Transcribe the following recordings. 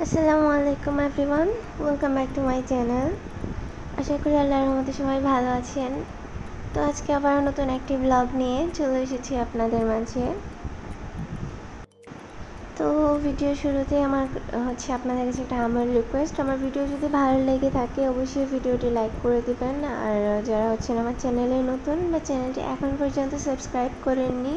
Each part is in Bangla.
আসসালামু আলাইকুম everyone, welcome back to my channel. আশা করি আল্লাহর রহমতে সবাই ভালো আছেন। তো আজকে আবার নতুন একটি ব্লগ নিয়ে চলে এসেছি আপনাদের মাঝে। তো ভিডিও শুরুতে আপনাদের কাছে একটা আমার রিকোয়েস্ট, আমার ভিডিও যদি ভালো লেগে থাকে অবশ্যই ভিডিওটি লাইক করে দিবেন। আর যারা আমার চ্যানেলে নতুন বা চ্যানেলটি এখন পর্যন্ত সাবস্ক্রাইব করেননি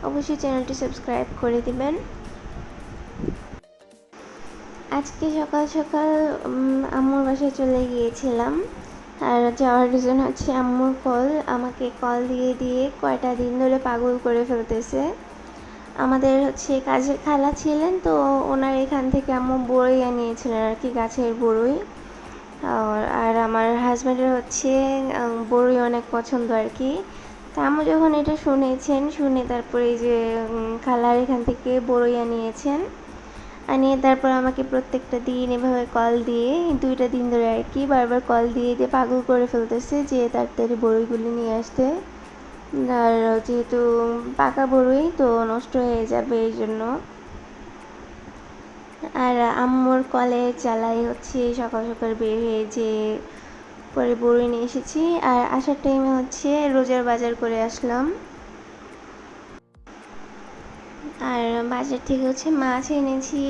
অবশ্যই চ্যানেলটি সাবস্ক্রাইব করে দিবেন। আজকে সকাল সকাল আম্মুর বাসায় চলে গিয়েছিলাম। আর যাওয়ার রিজন হচ্ছে আম্মুর আমাকে কল দিয়ে দিয়ে কয়টা দিন ধরে পাগল করে ফেলতেছে। আমাদের কাজের খালা ছিলেন, তো ওনার এখান থেকে আম্মু বড়ই আনিয়েছিলেন আর কি, গাছের বড়ই। আর আমার হাজব্যান্ডের বড়ই অনেক পছন্দ আর কি। তা আম্মু যখন এটা শুনে তারপরে এই যে খালার এখান থেকে বড়ই আনিয়ে তারপর আমাকে প্রত্যেকটা দিন এভাবে কল দিয়ে 2টা দিন ধরে আর কি বারবার কল দিয়ে দিয়ে পাগল করে ফেলতেছে যে তাড়াতাড়ি বড়ইগুলি নিয়ে আসতে। আর যেহেতু পাকা বড়ই তো নষ্ট হয়ে যাবে এই জন্য। আর আম্মুর কলে জ্বালাই সকাল সকাল বের হয়ে যে পরে বড়ই নিয়ে এসেছি। আর আসার টাইমে রোজার বাজার করে আসলাম। আর বাজার থেকে মাছ এনেছি।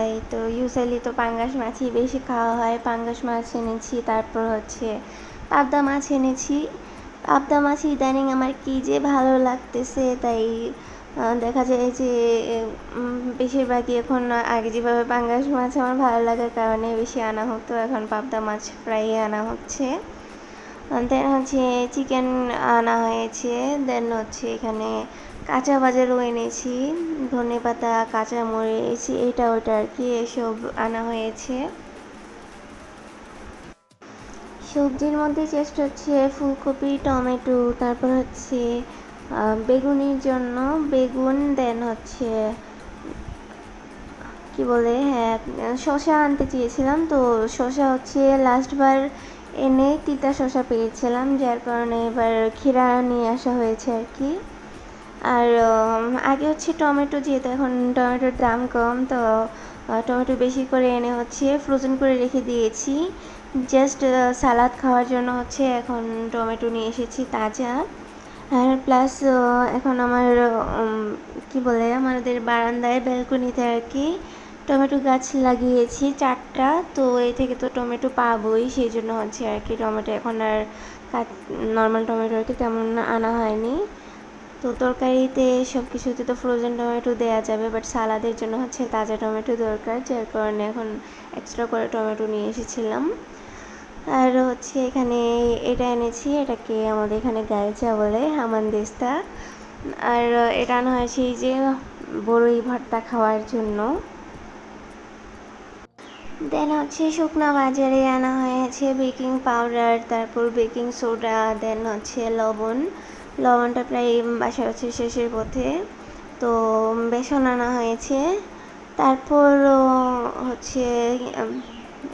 এই তো ইউজুয়ালি তো পাঙ্গাস মাছই বেশি খাওয়া হয়, পাঙ্গাস মাছ এনেছি। তারপর পাবদা মাছ এনেছি। পাবদা মাছ ইদানিং আমার কি যে ভালো লাগতেছে, তাই দেখা যায় যে বেশিরভাগই এখন, আগে যেভাবে পাঙ্গাস মাছ আমার ভালো লাগার কারণে বেশি আনা হতো, এখন পাবদা মাছ প্রায় আনা হচ্ছে। দেন চিকেন আনা হয়েছে। দেন এখানে কাঁচা বাজারও এনেছি, ধনেপাতা, কাঁচামরিচ, এটা ওটা আর কি, এসব আনা হয়েছে। সবজির মধ্যে চেষ্টা হচ্ছে ফুলকপি, টমেটো, তারপর বেগুনির জন্য বেগুন, দেন কি বলে, হ্যাঁ, শসা আনতে চেয়েছিলাম। তো শসা লাস্টবার এনে তিতা শসা পেয়েছিলাম, যার কারণে এবার ক্ষীরা নিয়ে আসা হয়েছে আর কি। আর আগে টমেটো, যেহেতু এখন টমেটোর দাম কম, তো টমেটো বেশি করে এনে ফ্রোজেন করে রেখে দিয়েছি। জাস্ট সালাদ খাওয়ার জন্য এখন টমেটো নিয়ে এসেছি তাজা। আর প্লাস এখন আমার কি বলে, আমাদের বারান্দায় ব্যালকনিতে আর কি টমেটো গাছ লাগিয়েছি 4টা। তো এই থেকে তো টমেটো পাবোই, সেই জন্য আর কি টমেটো এখন আর নর্মাল টমেটো আর কি তেমন আনা হয়নি। তো তরকারিতে সব কিছুতে তো ফ্রোজেন টমেটো দেওয়া যাবে, বাট সালাদের জন্য তাজা টমেটো দরকার, যার কারণে এখন এক্সট্রা করে টমেটো নিয়ে এসেছিলাম। আর এখানে এটা এনেছি, এটাকে আমাদের এখানে গালচা বলে, হামানদিস্তা। আর এটা আনা হয়েছে এই যে বড়ই ভর্তা খাওয়ার জন্য। দেন শুকনা বাজারে আনা হয়েছে বেকিং পাউডার, তারপর বেকিং সোডা, দেন লবণটা প্রায় বাসায় শেষের পথে। তো বেসন আনা হয়েছে। তারপর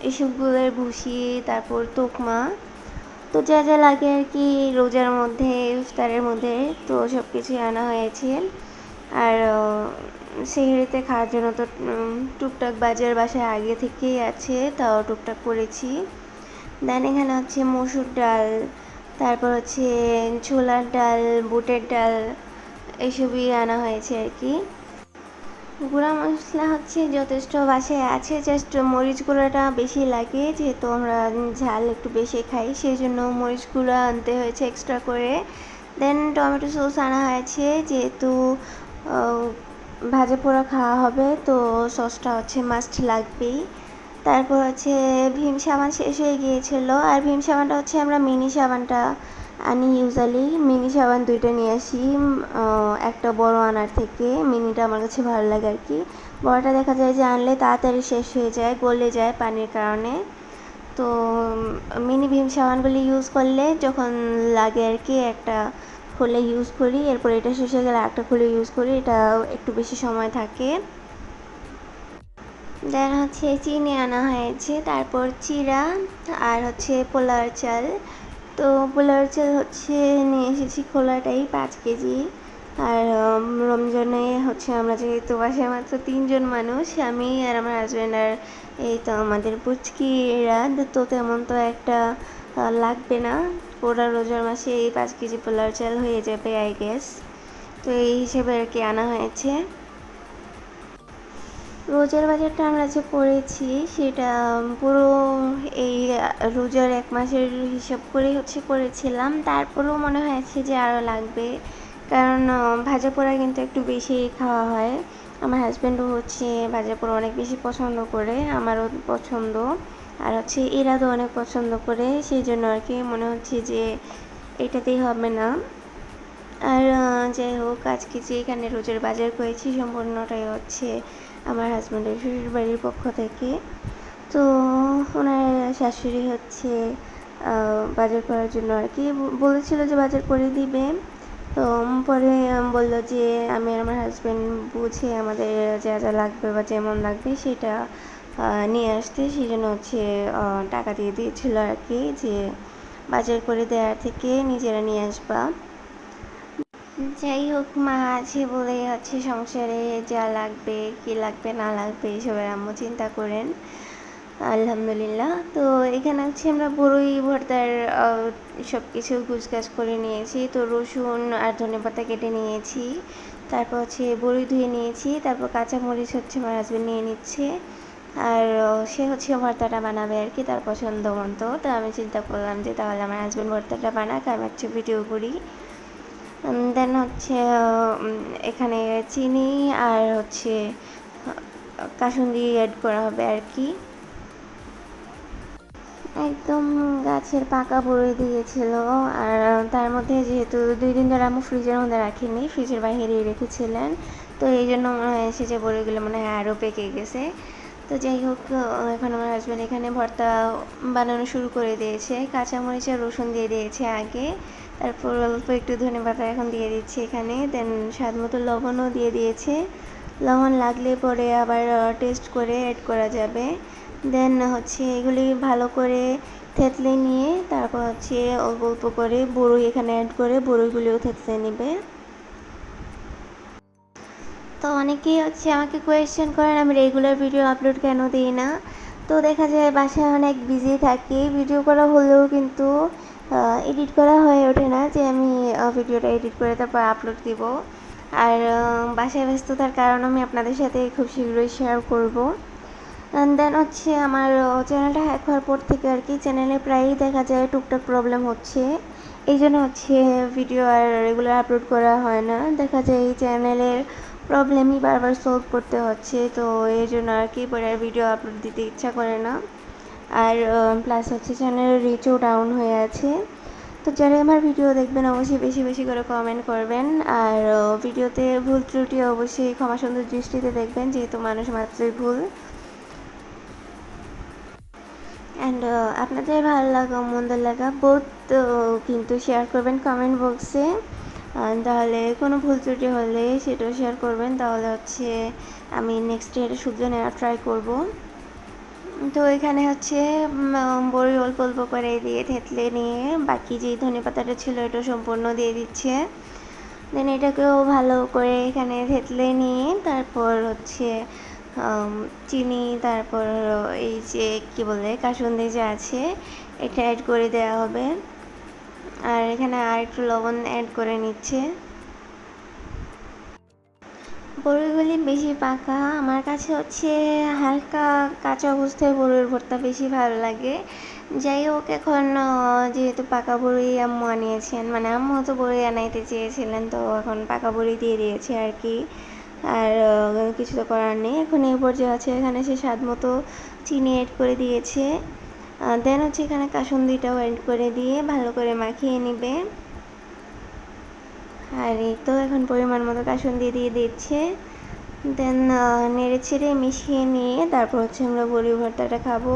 এসবগুলোর ভুসি, তারপর তোকমা, তো যা যা লাগে আর কি রোজার মধ্যে, ইফতারের মধ্যে, তো সব কিছুই আনা হয়েছে। আর সেহরিতে খাওয়ার জন্য তো টুকটাক বাজার বাসায় আগে থেকেই আছে, তাও টুকটাক করেছি। দেন এখানে মসুর ডাল, তারপর ছোলার ডাল, বুটের ডাল, এসবই আনা হয়েছে আর কি। গুঁড়া মশলা যথেষ্ট বাসায় আছে, জাস্ট মরিচ গুঁড়োটা বেশি লাগে, যেহেতু আমরা ঝাল একটু বেশি খাই, সেই জন্য মরিচ গুঁড়ো আনতে হয়েছে এক্সট্রা করে। দেন টমেটো সস আনা হয়েছে, যেহেতু ভাজা পোড়া খাওয়া হবে, তো সসটা মাস্ট লাগবেই। তারপর ভীম সাবান শেষ হয়ে গিয়েছিলো, আর ভীম সাবানটা আমরা মিনি সাবানটা আনি ইউজুয়ালি। মিনি সাবান 2টা নিয়ে আসি, একটা বড় আনার থেকে। মিনিটা আমার কাছে ভালো লাগে আর কি, বড়টা দেখা যায় যে আনলে তাড়াতাড়ি শেষ হয়ে যায়, গলে যায় পানির কারণে। তো মিনি ভীম সাবানগুলি ইউজ করলে যখন লাগে আর কি, একটা খুলে ইউজ করি, এরপর এটা শেষ হয়ে গেলে একটা খুলে ইউজ করি, এটা একটু বেশি সময় থাকে। দেন চিনি আনা হয়েছে, তারপর চিরা, আর পোলার চাল। তো পোলার চাল নিয়ে এসেছি খোলাটাই 5 কেজি। আর রমজানে হচ্ছে আমরা যেহেতু বাসায় মাত্র 3 জন মানুষ, আমি আর আমার হাজব্যান্ড আর এই তো আমাদের পুচকিরা, তো তেমন তো একটা লাগবে না। পুরা রোজার মাসে এই 5 কেজি পোলাও চাল হয়ে যাবে আই গেস। তো এই হিসেবে আর কি আনা হয়েছে। রোজার বাজারটা আমরা যে করেছি সেটা পুরো এই রোজার 1 মাসের হিসাব করেই হচ্ছে করেছিলাম। তারপরেও মনে হয়েছে যে আরও লাগবে, কারণ ভাজা পোড়া কিন্তু একটু বেশি খাওয়া হয়। আমার হাজব্যান্ডও হচ্ছে ভাজা পোড়া অনেক বেশি পছন্দ করে, আমারও পছন্দ, আর হচ্ছে এরাও অনেক পছন্দ করে, সেই জন্য আর কি মনে হচ্ছে যে এটাতেই হবে না। আর যাই হোক, আজকে যে এখানে রোজার বাজার করেছি সম্পূর্ণটাই হচ্ছে আমার হাজব্যান্ডের শ্বশুর বাড়ির পক্ষ থেকে। তো ওনার শাশুড়ি হচ্ছে বাজার করার জন্য আর কি বলেছিল যে বাজার করে দিবে। তো পরে বলল যে আমি আর আমার হাজব্যান্ড বুঝে আমাদের যা যা লাগবে বা যেমন লাগবে সেটা নিয়ে আসতে, সেই জন্য হচ্ছে টাকা দিয়ে দিয়েছিল আর কি, যে বাজার করে দেওয়ার থেকে নিজেরা নিয়ে আসবা। যাই হোক, মা আছে বলে হচ্ছে সংসারে যা লাগবে কি লাগবে না লাগবে এসবের আম্মু চিন্তা করেন, আলহামদুলিল্লাহ। তো এখানে হচ্ছে আমরা বড়ই ভর্তার সব কিছু গুছগাছ করে নিয়েছি। তো রসুন আর ধনেপাতা কেটে নিয়েছি, তারপর হচ্ছে বড়ি ধুয়ে নিয়েছি, তারপর কাঁচামরিচ হচ্ছে আমার হাজব্যান্ড নিয়ে নিচ্ছে, আর সে হচ্ছে ভর্তাটা বানাবে আর কি তার পছন্দ মতো। তো আমি চিন্তা করলাম যে তাহলে আমার হাজব্যান্ড ভর্তাটা বানাক, আমি হচ্ছে ভিডিও করি। দেন হচ্ছে এখানে চিনি আর হচ্ছে কাসুন্দি অ্যাড করা হবে আর কি। একদম গাছের পাকা বড়ি দিয়েছিল, আর তার মধ্যে যেহেতু 2 দিন ধরে আমি ফ্রিজের মধ্যে রাখিনি, ফ্রিজের বাইরেই রেখেছিলেন, তো এই জন্য মনে হয়েছে যে বড়িগুলো মনে হয় আরও পেকে গেছে। তো যাই হোক, এখন আমার হাজব্যান্ড এখানে ভর্তা বানানো শুরু করে দিয়েছে, কাঁচামরিচ আর রসুন দিয়ে দিয়েছে আগে, তারপর অল্প একটু ধনেপাতা এখন দিয়ে দিচ্ছে এখানে, দেন স্বাদ মতো লবণও দিয়ে দিয়েছে। লবণ লাগলে পরে আবার টেস্ট করে অ্যাড করা যাবে। দেন হচ্ছে এগুলি ভালো করে থেতলে নিয়ে তারপর হচ্ছে অল্প অল্প করে বড়ই এখানে অ্যাড করে বড়ইগুলিও থেতলে নেবে। তো অনেকেই হচ্ছে আমাকে কোয়েশ্চেন করেন আমি রেগুলার ভিডিও আপলোড কেন দিই না। তো দেখা যায় বাসায় অনেক বিজি থাকি, ভিডিও করা হলেও কিন্তু এডিট করা হয়ে ওঠে না যে আমি ভিডিওটা এডিট করে তারপর আপলোড দিব। আর বাসায় ব্যস্ততার কারণ আমি আপনাদের সাথে খুব শীঘ্রই শেয়ার করব। অ্যান্ড দেন হচ্ছে আমার চ্যানেলটা হ্যাক হওয়ার পর থেকে আর কি চ্যানেলে প্রায়ই দেখা যায় টুকটাক প্রবলেম হচ্ছে, এই জন্য হচ্ছে ভিডিও আর রেগুলার আপলোড করা হয় না। দেখা যায় এই চ্যানেলের প্রবলেমই বারবার সলভ করতে হচ্ছে, তো এই জন্য আর কি পরে আর ভিডিও আপলোড দিতে ইচ্ছা করে না। আর প্লাস হচ্ছে চ্যানেলের রিচও ডাউন হয়ে আছে। তো যারা আমার ভিডিও দেখবেন অবশ্যই বেশি বেশি করে কমেন্ট করবেন, আর ভিডিওতে ভুল ত্রুটি অবশ্যই ক্ষমা সুন্দর দৃষ্টিতে দেখবেন, যেহেতু মানুষ মাত্রই ভুল। অ্যান্ড আপনাদের ভালো লাগা মন্দ লাগা বোথ কিন্তু শেয়ার করবেন কমেন্ট বক্সে, তাহলে কোনো ভুল ত্রুটি হলে সেটাও শেয়ার করবেন, তাহলে হচ্ছে আমি নেক্সট ডে শুধরে নেওয়ার ট্রাই করব। তো এখানে হচ্ছে বড়ি অল্প অল্প করে দিয়ে থেতলে নিয়ে বাকি যেই ধনেপাতাটা ছিল এটা সম্পূর্ণ দিয়ে দিচ্ছে। দেন এটাকেও ভালো করে এখানে থেতলে নিয়ে তারপর হচ্ছে চিনি, তারপর এই যে কী বলে কাসুন্দি যে আছে এটা অ্যাড করে দেওয়া হবে, আর এখানে আর একটু লবণ অ্যাড করে নিচ্ছে। বড়িগুলি বেশি পাকা, আমার কাছে হচ্ছে হালকা কাঁচা অবস্থায় বড়ির ভর্তা বেশি ভালো লাগে। যাই হোক, এখন যেহেতু পাকা বড়ি আম্মু আনিয়েছেন, মানে আম্মু তো বড়ি আনাইতে চেয়েছিলেন, তো এখন পাকা বড়ি দিয়ে দিয়েছে আর কি। আর কিছু তো করার নেই, এখন এই পর্যায়ে আছে এখানে সে স্বাদ মতো চিনি অ্যাড করে দিয়েছে। দেন হচ্ছে এখানে কাসুন্দিটাও অ্যাড করে দিয়ে ভালো করে মাখিয়ে নিবে। আর এই তো এখন পরিমাণ মতো কাসুন্দি দিয়ে দিচ্ছে। দেন নেড়ে ছেড়ে মিশিয়ে নিয়ে তারপর হচ্ছে আমরা বড়ি ভর্তাটা খাবো।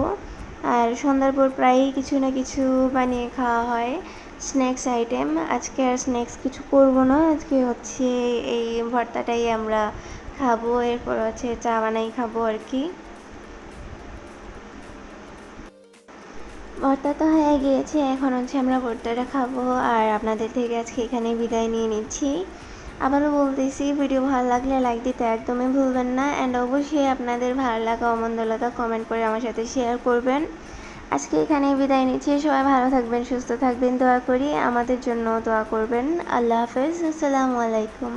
আর সন্ধ্যার পর প্রায়ই কিছু না কিছু বানিয়ে খাওয়া হয় স্ন্যাক্স আইটেম। আজকে আর স্ন্যাক্স কিছু করব না, আজকে হচ্ছে এই ভর্তাটাই আমরা খাবো, এরপর হচ্ছে চা বানাই খাবো আর কি। ভর্তা তো হয়ে গিয়েছে, এখন হচ্ছে আমরা ভর্তাটা খাবো, আর আপনাদের থেকে আজকে এখানে বিদায় নিয়ে নিচ্ছি। আবারও বলতেছি, ভিডিও ভালো লাগলে লাইক দিতে একদমই ভুলবেন না, অ্যান্ড অবশ্যই আপনাদের ভালো লাগা অমন্দ লাগা কমেন্ট করে আমার সাথে শেয়ার করবেন। আজকে এখানেই বিদায় নিচ্ছি। সবাই ভালো থাকবেন, সুস্থ থাকবেন, দোয়া করি। আমাদের জন্য দোয়া করবেন। আল্লাহ হাফেজ। আসসালামু আলাইকুম।